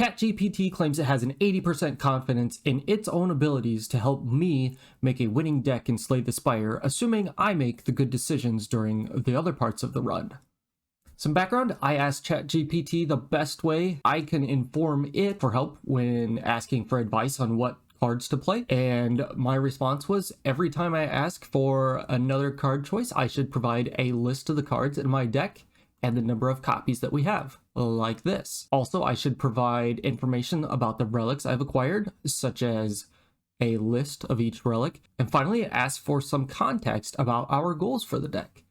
ChatGPT claims it has an 80% confidence in its own abilities to help me make a winning deck in Slay the Spire, assuming I make the good decisions during the other parts of the run. Some background, I asked ChatGPT the best way I can inform it for help when asking for advice on what cards to play, and my response was every time I ask for another card choice, I should provide a list of the cards in my deck and the number of copies that we have, like this. Also, I should provide information about the relics I've acquired, such as a list of each relic, and finally ask for some context about our goals for the deck,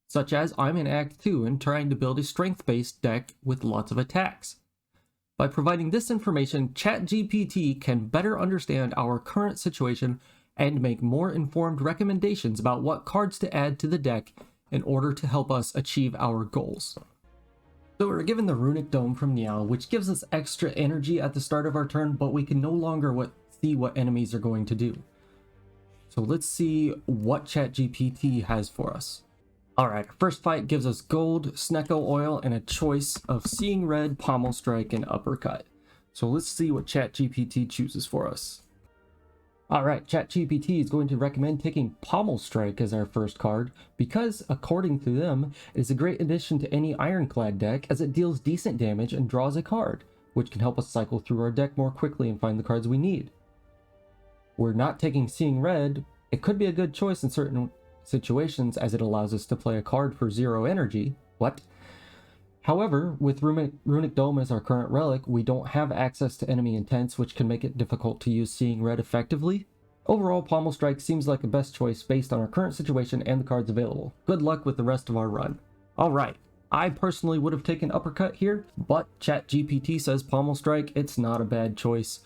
such as I'm in Act 2 and trying to build a strength-based deck with lots of attacks. By providing this information, ChatGPT can better understand our current situation and make more informed recommendations about what cards to add to the deck in order to help us achieve our goals. So we're given the Runic Dome from Niall, which gives us extra energy at the start of our turn, but we can no longer see what enemies are going to do. So let's see what ChatGPT has for us. Alright, our first fight gives us gold, Snecko oil, and a choice of Seeing Red, Pommel Strike, and Uppercut. So let's see what ChatGPT chooses for us. Alright, ChatGPT is going to recommend taking Pommel Strike as our first card because, according to them, it is a great addition to any Ironclad deck as it deals decent damage and draws a card, which can help us cycle through our deck more quickly and find the cards we need. We're not taking Seeing Red. It could be a good choice in certain situations as it allows us to play a card for 0 energy. What? However, with Runic Dome as our current relic, we don't have access to enemy intents, which can make it difficult to use Seeing Red effectively. Overall, Pommel Strike seems like the best choice based on our current situation and the cards available. Good luck with the rest of our run. Alright, I personally would have taken Uppercut here, but ChatGPT says Pommel Strike, it's not a bad choice.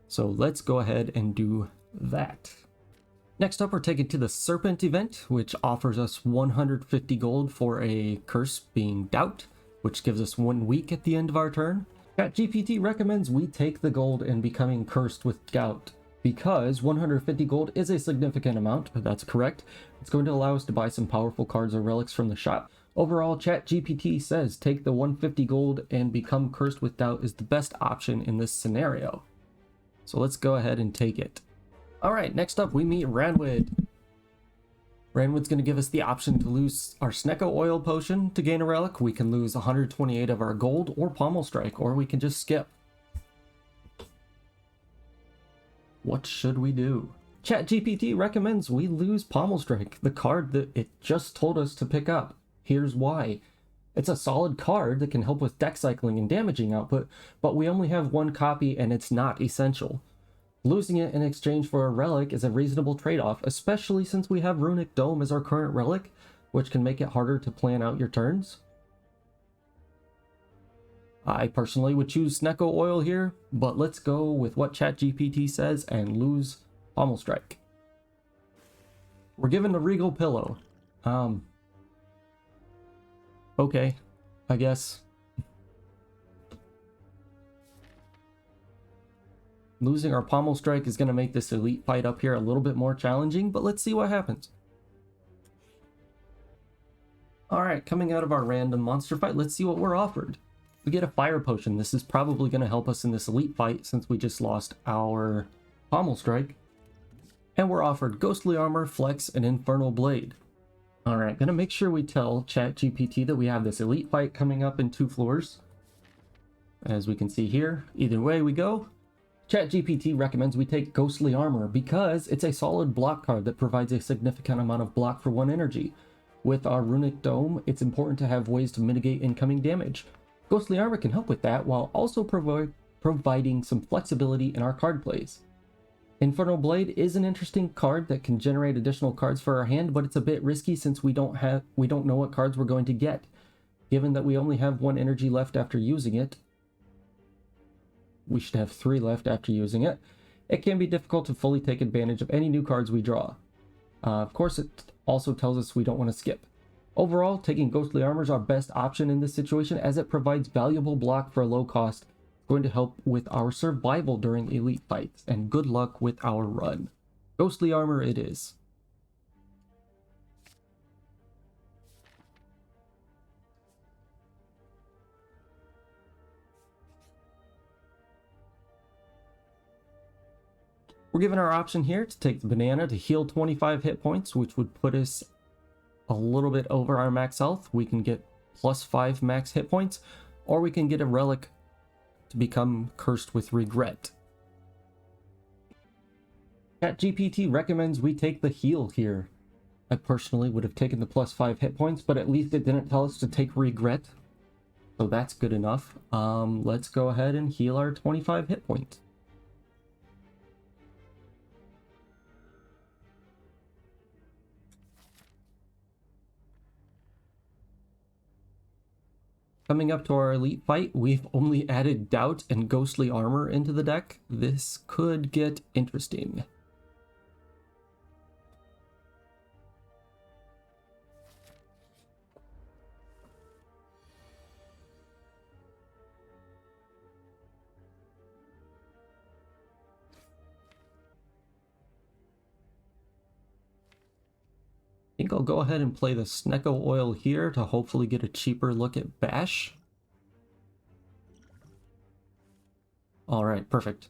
So let's go ahead and do that. Next up, we're taken to the Serpent event, which offers us 150 gold for a curse being Doubt, which gives us 1 week at the end of our turn. ChatGPT recommends we take the gold in becoming cursed with Doubt, because 150 gold is a significant amount, that's correct. It's going to allow us to buy some powerful cards or relics from the shop. Overall, ChatGPT says take the 150 gold and become cursed with Doubt is the best option in this scenario. So let's go ahead and take it. Alright, next up we meet Ranwood. Ranwood's going to give us the option to lose our Snecko oil potion to gain a relic. We can lose 128 of our gold or Pommel Strike, or we can just skip. What should we do? ChatGPT recommends we lose Pommel Strike, the card that it just told us to pick up. Here's why. It's a solid card that can help with deck cycling and damaging output, but we only have 1 copy and it's not essential. Losing it in exchange for a relic is a reasonable trade-off, especially since we have Runic Dome as our current relic, which can make it harder to plan out your turns. I personally would choose Snecko oil here, but let's go with what ChatGPT says and lose Pommel Strike. We're given the Regal Pillow. Okay, I guess. Losing our Pommel Strike is going to make this elite fight up here a little bit more challenging, but let's see what happens. Alright, coming out of our random monster fight, let's see what we're offered. We get a Fire Potion. This is probably going to help us in this elite fight since we just lost our Pommel Strike. And we're offered Ghostly Armor, Flex, and Infernal Blade. Alright, gonna make sure we tell ChatGPT that we have this elite fight coming up in 2 floors. As we can see here, either way we go. ChatGPT recommends we take Ghostly Armor because it's a solid block card that provides a significant amount of block for 1 energy. With our Runic Dome, it's important to have ways to mitigate incoming damage. Ghostly Armor can help with that while also providing some flexibility in our card plays. Infernal Blade is an interesting card that can generate additional cards for our hand, but it's a bit risky since we don't know what cards we're going to get. Given that we only have 1 energy left after using it, we should have 3 left after using it. It can be difficult to fully take advantage of any new cards we draw. Of course, it also tells us we don't want to skip. Overall, taking Ghostly Armor is our best option in this situation as it provides valuable block for a low cost. It's going to help with our survival during elite fights, and good luck with our run. Ghostly Armor it is. We're given our option here to take the banana to heal 25 hit points, which would put us a little bit over our max health. We can get +5 max hit points, or we can get a relic to become cursed with regret. ChatGPT recommends we take the heal here. I personally would have taken the +5 hit points, but at least it didn't tell us to take regret. So that's good enough. Let's go ahead and heal our 25 hit points. Coming up to our elite fight, we've only added Doubt and Ghostly Armor into the deck. This could get interesting. I think I'll go ahead and play the Snecko Oil here to hopefully get a cheaper look at Bash. Alright, perfect.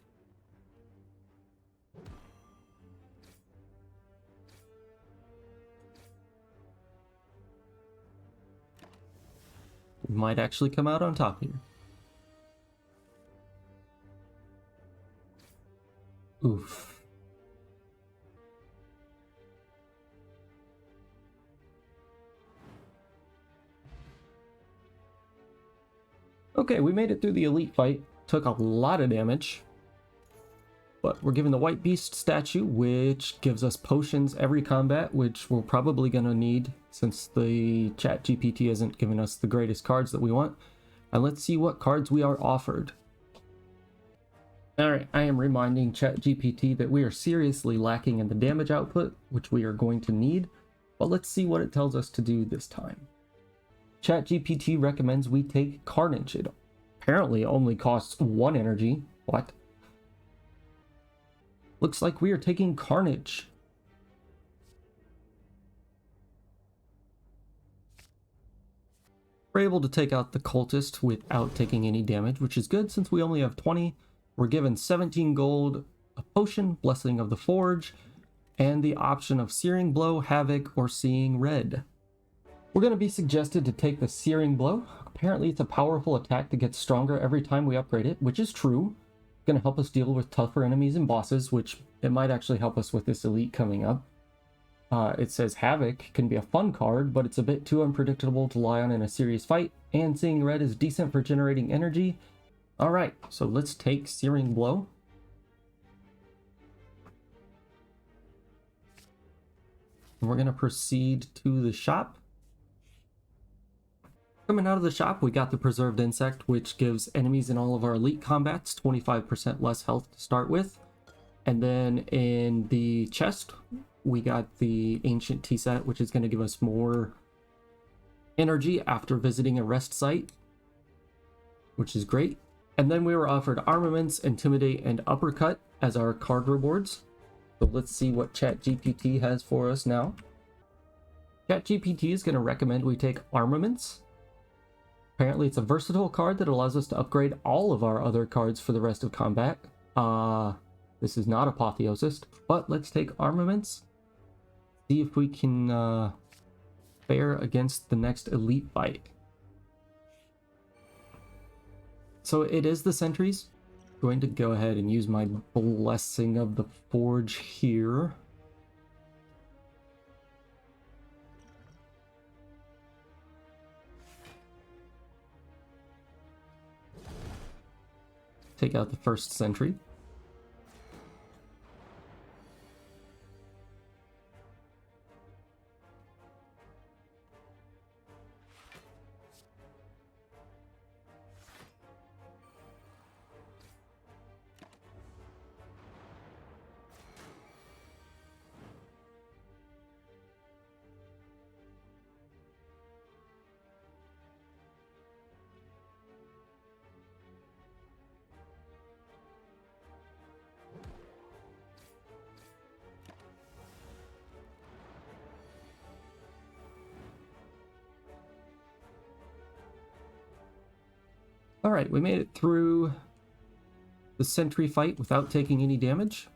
We might actually come out on top here. Oof. Okay, we made it through the elite fight. Took a lot of damage. But we're given the White Beast statue, which gives us potions every combat, which we're probably going to need since the ChatGPT hasn't given us the greatest cards that we want. And let's see what cards we are offered. Alright, I am reminding ChatGPT that we are seriously lacking in the damage output, which we are going to need. But let's see what it tells us to do this time. ChatGPT recommends we take Carnage. It apparently only costs 1 energy. What? Looks like we are taking Carnage. We're able to take out the cultist without taking any damage, which is good since we only have 20. We're given 17 gold, a potion, Blessing of the Forge, and the option of Searing Blow, Havoc, or Seeing Red. We're going to be suggested to take the Searing Blow. Apparently it's a powerful attack that gets stronger every time we upgrade it, which is true. It's going to help us deal with tougher enemies and bosses, which it might actually help us with this elite coming up. It says Havoc can be a fun card, but it's a bit too unpredictable to rely on in a serious fight, and Seeing Red is decent for generating energy. Alright, so let's take Searing Blow. And we're going to proceed to the shop. Coming out of the shop, we got the Preserved Insect, which gives enemies in all of our elite combats 25% less health to start with. And then in the chest, we got the Ancient Tea Set, which is going to give us more energy after visiting a rest site, which is great. And then we were offered Armaments, Intimidate, and Uppercut as our card rewards. So let's see what ChatGPT has for us now. ChatGPT is going to recommend we take Armaments. Apparently it's a versatile card that allows us to upgrade all of our other cards for the rest of combat. This is not Apotheosis, but let's take Armaments. See if we can fare against the next elite fight. So it is the sentries. I'm going to go ahead and use my Blessing of the Forge here. Take out the first sentry. Alright, we made it through the sentry fight without taking any damage.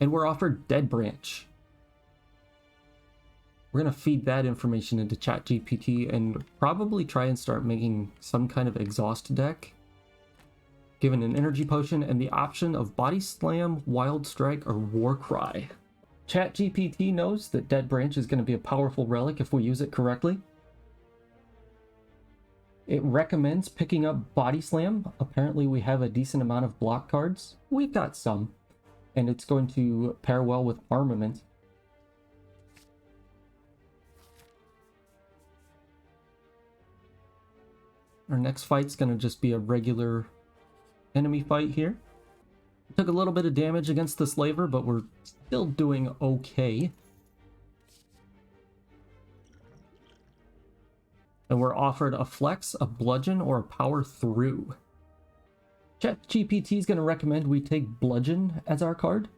And we're offered Dead Branch. We're going to feed that information into ChatGPT and probably try and start making some kind of exhaust deck. Given an energy potion and the option of Body Slam, Wild Strike, or War Cry. ChatGPT knows that Dead Branch is going to be a powerful relic if we use it correctly. It recommends picking up Body Slam. Apparently we have a decent amount of block cards. We've got some. And it's going to pair well with Armament. Our next fight's going to just be a regular enemy fight here. Took a little bit of damage against the Slaver, but we're still doing okay. And we're offered a Flex, a Bludgeon, or a Power Through. ChatGPT is going to recommend we take Bludgeon as our card.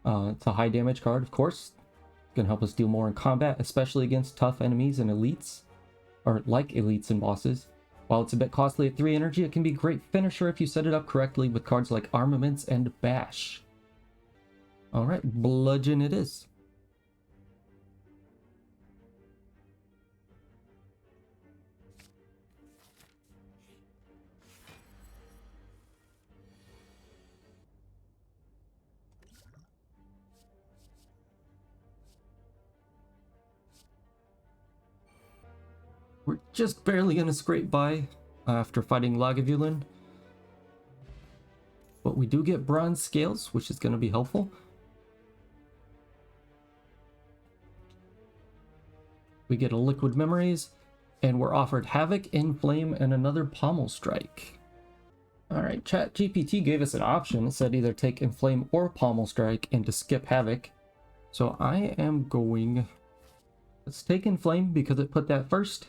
It's a high damage card, of course. It's going to help us deal more in combat, especially against tough enemies and elites. Or like elites and bosses. While it's a bit costly at 3 energy, it can be a great finisher if you set it up correctly with cards like Armaments and Bash. Alright, Bludgeon it is. We're just barely gonna scrape by after fighting Lagavulin. But we do get bronze scales, which is gonna be helpful. We get a Liquid Memories, and we're offered Havoc, Inflame, and another Pommel Strike. Alright, ChatGPT gave us an option. It said either take Inflame or Pommel Strike and to skip Havoc. So I am going... Let's take Inflame because it put that first.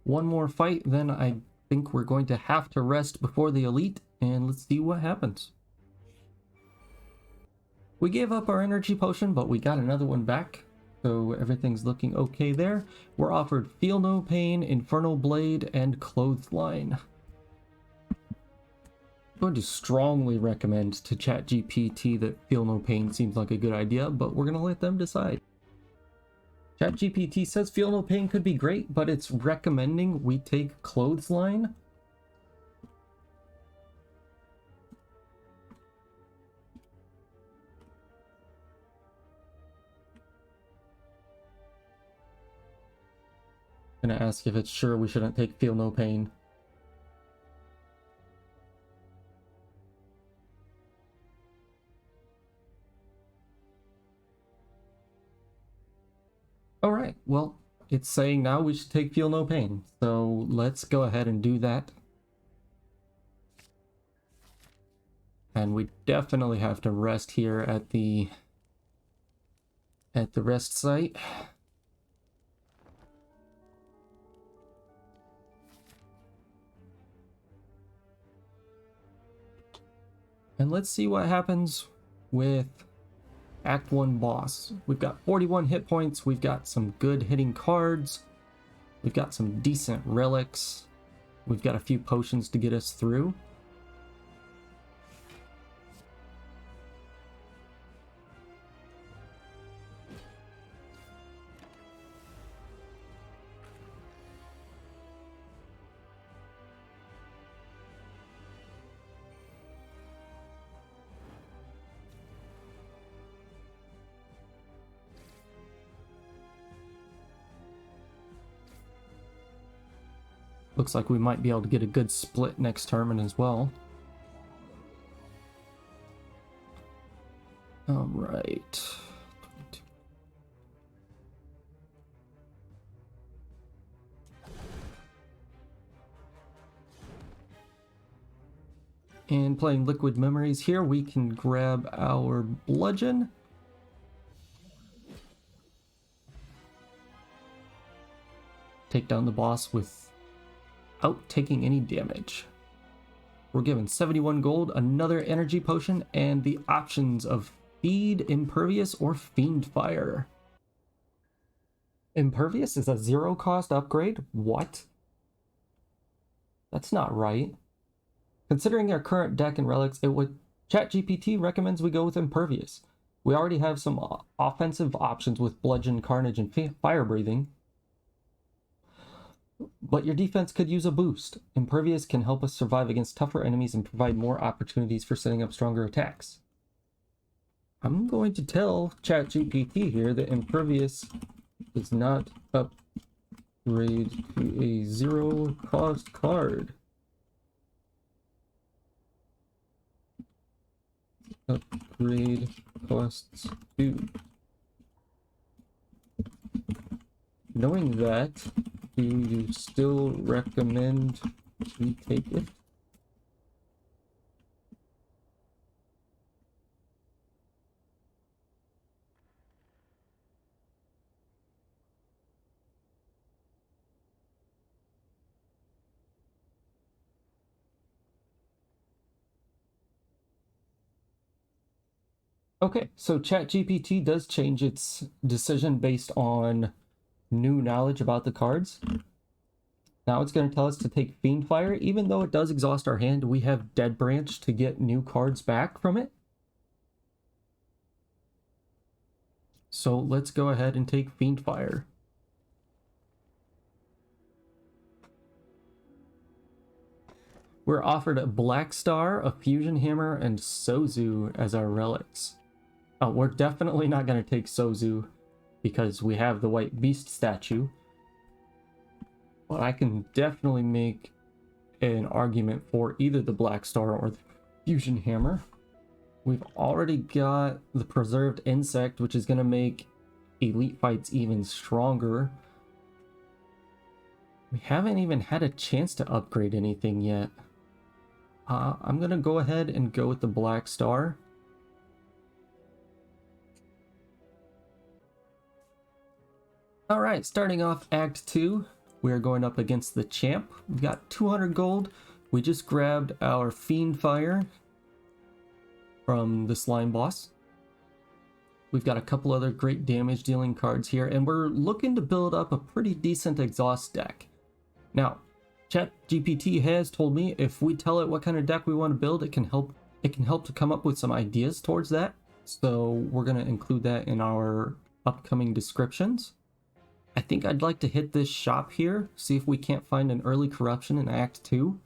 One more fight, then I think we're going to have to rest before the elite, and let's see what happens. We gave up our energy potion, but we got another one back, so everything's looking okay there. We're offered Feel No Pain, Infernal Blade, and Clothesline. I'm going to strongly recommend to ChatGPT that Feel No Pain seems like a good idea, but we're going to let them decide. ChatGPT says Feel No Pain could be great, but it's recommending we take Clothesline. I'm gonna ask if it's sure we shouldn't take Feel No Pain. Alright, well, it's saying now we should take Feel No Pain, so let's go ahead and do that. And we definitely have to rest here at the rest site. And let's see what happens with Act 1 boss. We've got 41 hit points, we've got some good hitting cards, we've got some decent relics, we've got a few potions to get us through. Looks like we might be able to get a good split next tournament as well. All right. And playing Liquid Memories here, we can grab our Bludgeon. Take down the boss without taking any damage. We're given 71 gold, another energy potion, and the options of Feed, Impervious, or Fiend Fire. Impervious is a 0-cost upgrade? What? That's not right. Considering our current deck and relics, ChatGPT recommends we go with Impervious. We already have some offensive options with Bludgeon, Carnage, and Fire Breathing, but your defense could use a boost. Impervious can help us survive against tougher enemies and provide more opportunities for setting up stronger attacks. I'm going to tell ChatGPT here that Impervious does not upgrade to a zero-cost card. Upgrade costs 2. Knowing that, do you still recommend we take it? Okay, so ChatGPT does change its decision based on new knowledge about the cards. Now it's going to tell us to take Fiendfire. Even though it does exhaust our hand, we have Dead Branch to get new cards back from it. So let's go ahead and take Fiendfire. We're offered a Black Star, a Fusion Hammer, and Sozu as our relics. Oh, we're definitely not going to take Sozu because we have the White Beast statue. But I can definitely make an argument for either the Black Star or the Fusion Hammer. We've already got the Preserved Insect, which is going to make elite fights even stronger. We haven't even had a chance to upgrade anything yet. I'm going to go ahead and go with the Black Star. Alright, starting off Act 2, we are going up against the Champ. We've got 200 gold. We just grabbed our Fiendfire from the Slime Boss. We've got a couple other great damage dealing cards here, and we're looking to build up a pretty decent exhaust deck. Now, ChatGPT has told me if we tell it what kind of deck we want to build, it can help to come up with some ideas towards that. So we're going to include that in our upcoming descriptions. I think I'd like to hit this shop here, see if we can't find an early corruption in Act 2.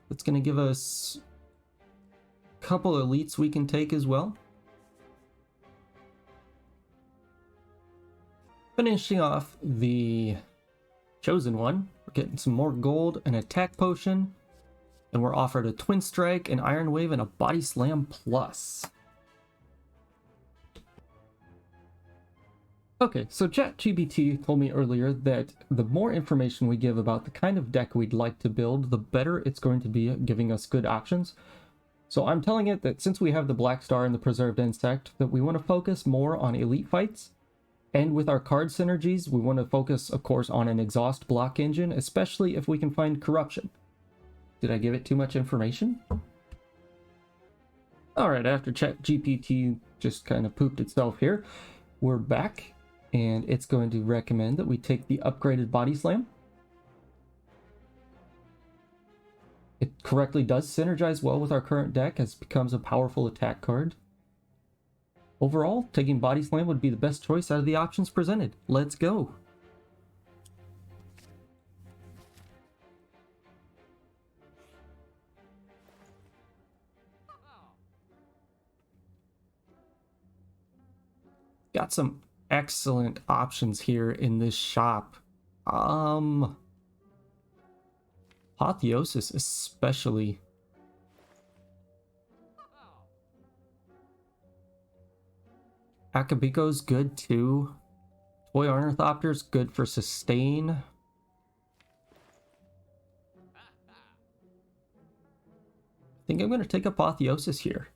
That's going to give us a couple elites we can take as well. Finishing off the Chosen One, we're getting some more gold, an attack potion, and we're offered a Twin Strike, an Iron Wave, and a Body Slam Plus. Okay, so ChatGPT told me earlier that the more information we give about the kind of deck we'd like to build, the better it's going to be at giving us good options. So I'm telling it that since we have the Black Star and the Preserved Insect, that we want to focus more on elite fights. And with our card synergies, we want to focus, of course, on an exhaust block engine, especially if we can find corruption. Did I give it too much information? Alright, after ChatGPT just kind of pooped itself here, we're back, and it's going to recommend that we take the upgraded Body Slam. It correctly does synergize well with our current deck as it becomes a powerful attack card. Overall, taking Body Slam would be the best choice out of the options presented. Let's go! Got some excellent options here in this shop. Apotheosis especially. Akabiko's good too. Toy Ornithopter's good for sustain. I think I'm going to take Apotheosis here.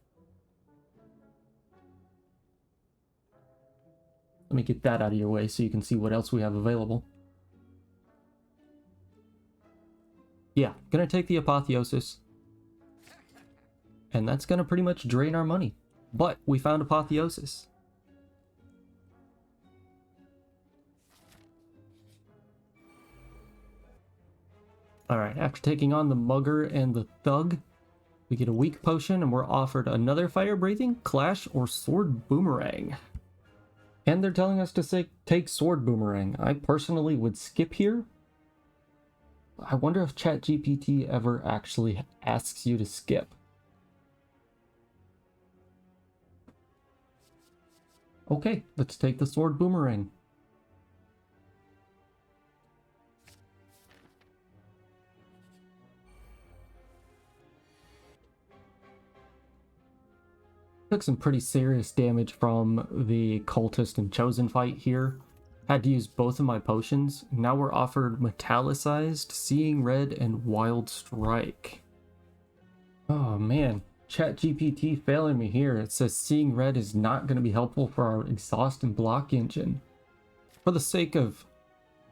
Let me get that out of your way so you can see what else we have available. Yeah, gonna take the Apotheosis. And that's gonna pretty much drain our money. But we found Apotheosis. Alright, after taking on the Mugger and the Thug, we get a weak potion and we're offered another fire breathing, clash, or sword boomerang. And they're telling us to say take sword boomerang. I personally would skip here. I wonder if ChatGPT ever actually asks you to skip. Okay, let's take the sword boomerang. Took some pretty serious damage from the cultist and chosen fight here. Had to use both of my potions. Now we're offered metallicized, seeing red, and wild strike. Oh man, ChatGPT failing me here. It says seeing red is not going to be helpful for our exhaust and block engine. For the sake of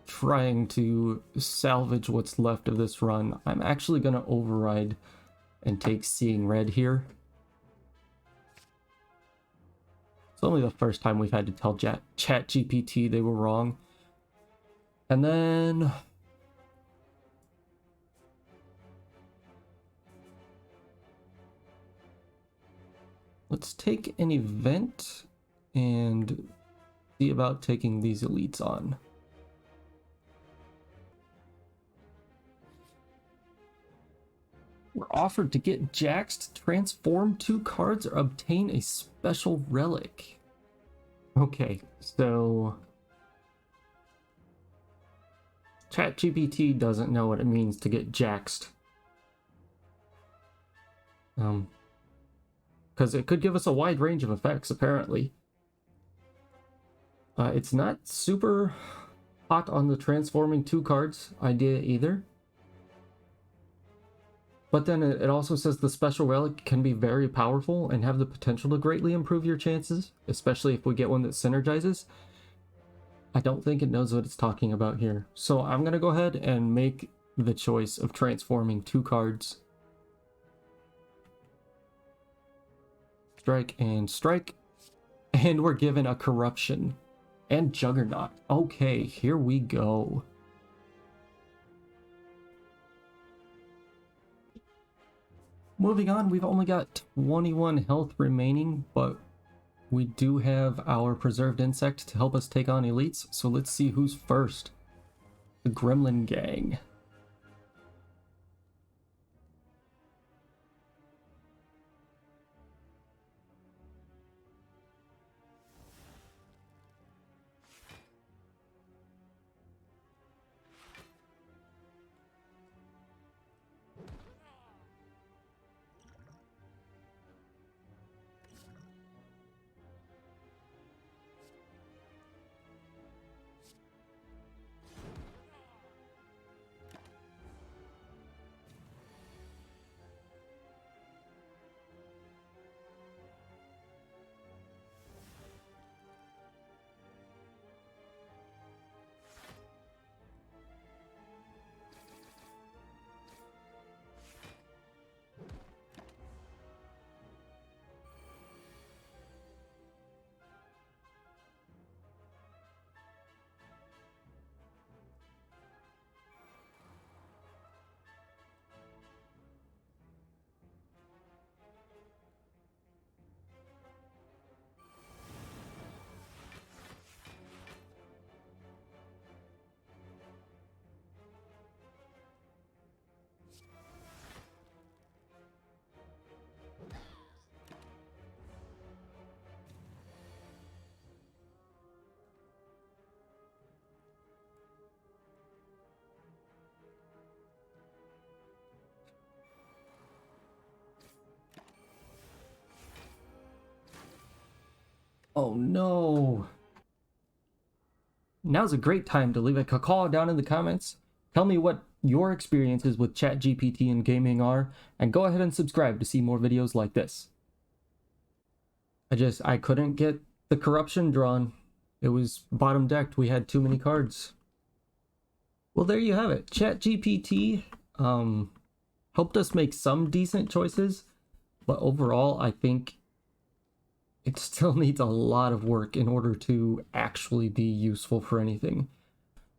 trying to salvage what's left of this run, I'm actually going to override and take seeing red here. It's only the first time we've had to tell ChatGPT they were wrong. And then let's take an event and see about taking these elites on. We're offered to get Jaxed, transform 2 cards, or obtain a special relic. Okay, so ChatGPT doesn't know what it means to get Jaxed. Because it could give us a wide range of effects, apparently. It's not super hot on the transforming 2 cards idea either. But then it also says the special relic can be very powerful and have the potential to greatly improve your chances, especially if we get one that synergizes. I don't think it knows what it's talking about here. So I'm going to go ahead and make the choice of transforming 2 cards. Strike and strike. And we're given a corruption and Juggernaut. Okay, here we go. Moving on, we've only got 21 health remaining, but we do have our preserved insect to help us take on elites, so let's see who's first. The Gremlin Gang. Oh no! Now's a great time to leave a call down in the comments. Tell me what your experiences with ChatGPT and gaming are, and go ahead and subscribe to see more videos like this. I couldn't get the corruption drawn. It was bottom decked. We had too many cards. Well, there you have it. ChatGPT helped us make some decent choices, but overall, I think it still needs a lot of work in order to actually be useful for anything.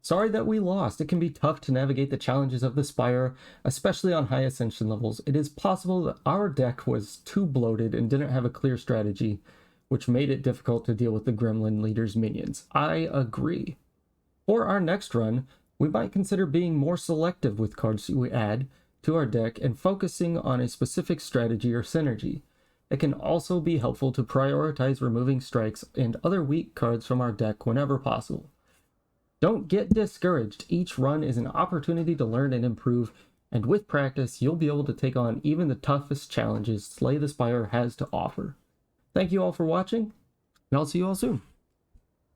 Sorry that we lost. It can be tough to navigate the challenges of the Spire, especially on high ascension levels. It is possible that our deck was too bloated and didn't have a clear strategy, which made it difficult to deal with the Gremlin leader's minions. I agree. For our next run, we might consider being more selective with cards we add to our deck and focusing on a specific strategy or synergy. It can also be helpful to prioritize removing strikes and other weak cards from our deck whenever possible. Don't get discouraged. Each run is an opportunity to learn and improve, and with practice, you'll be able to take on even the toughest challenges Slay the Spire has to offer. Thank you all for watching, and I'll see you all soon.